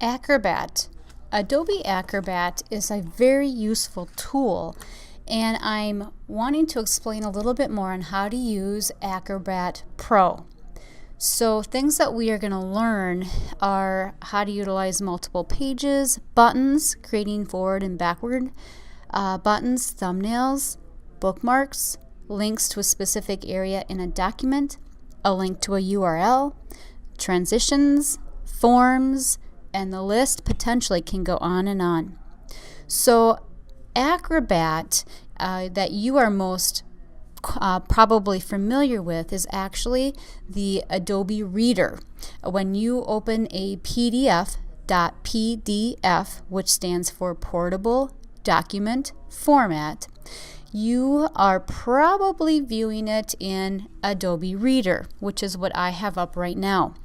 Acrobat. Adobe Acrobat is a very useful tool, and I'm wanting to explain a little bit more on how to use Acrobat Pro. So things that we are going to learn are how to utilize multiple pages, buttons, creating forward and backward buttons, thumbnails, bookmarks, links to a specific area in a document, a link to a URL, transitions, forms, and the list potentially can go on and on. So Acrobat that you are most probably familiar with is actually the Adobe Reader. When you open a PDF, which stands for Portable Document Format, you are probably viewing it in Adobe Reader, which is what I have up right now.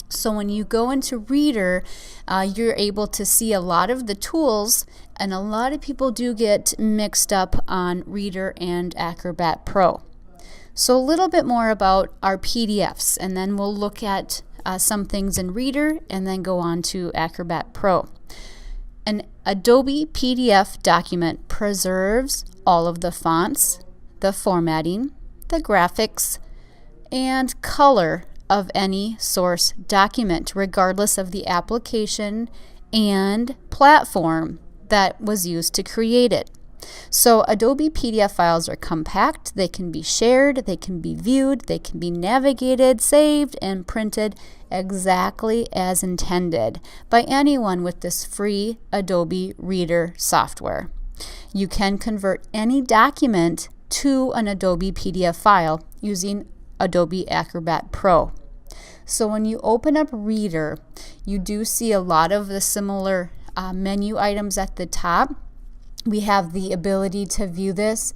So when you go into Reader, you're able to see a lot of the tools, and a lot of people do get mixed up on Reader and Acrobat Pro. So a little bit more about our PDFs, and then we'll look at some things in Reader and then go on to Acrobat Pro. An Adobe PDF document preserves all of the fonts, the formatting, the graphics, and color of any source document, regardless of the application and platform that was used to create it. So Adobe PDF files are compact, they can be shared, they can be viewed, they can be navigated, saved, and printed exactly as intended by anyone with this free Adobe Reader software. You can convert any document to an Adobe PDF file using Adobe Acrobat Pro. So when you open up Reader, you do see a lot of the similar menu items at the top. We have the ability to view this,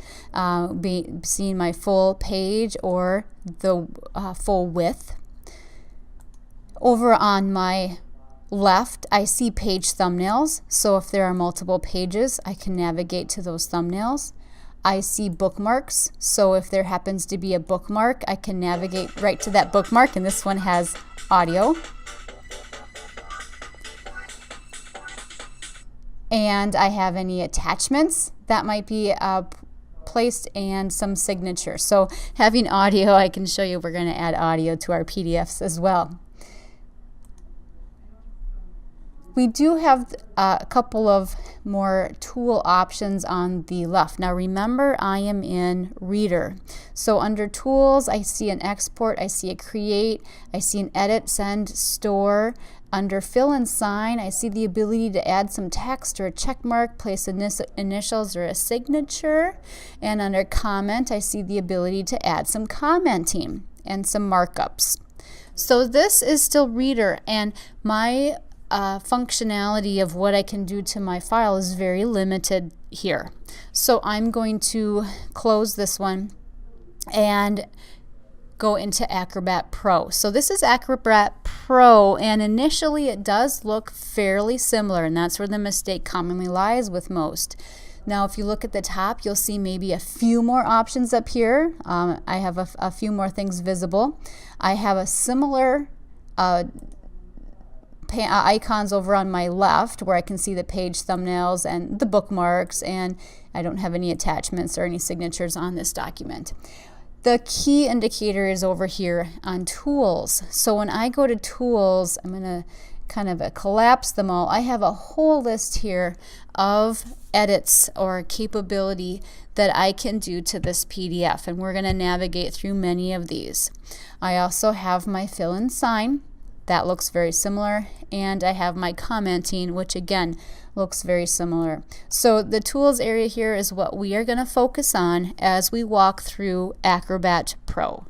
seeing my full page or the full width. Over on my left, I see page thumbnails. So if there are multiple pages, I can navigate to those thumbnails. I see bookmarks, so if there happens to be a bookmark, I can navigate right to that bookmark, and this one has audio. And I have any attachments that might be placed and some signature. So having audio, I can show you we're going to add audio to our PDFs as well. We do have a couple of more tool options on the left. Now remember, I am in Reader. So under Tools, I see an Export, I see a Create, I see an Edit, Send, Store. Under Fill and Sign, I see the ability to add some text or a check mark, place initials or a signature. And under Comment, I see the ability to add some commenting and some markups. So this is still Reader, and my functionality of what I can do to my file is very limited here. So I'm going to close this one and go into Acrobat Pro. So this is Acrobat Pro, and initially it does look fairly similar, and that's where the mistake commonly lies with most. Now if you look at the top, you'll see maybe a few more options up here. I have a few more things visible. I have a similar icons over on my left where I can see the page thumbnails and the bookmarks, and I don't have any attachments or any signatures on this document. The key indicator is over here on Tools. So when I go to Tools, I'm going to kind of collapse them all. I have a whole list here of edits or capability that I can do to this PDF, and we're going to navigate through many of these. I also have my Fill and Sign. That looks very similar, and I have my commenting, which again looks very similar. So the tools area here is what we are going to focus on as we walk through Acrobat Pro.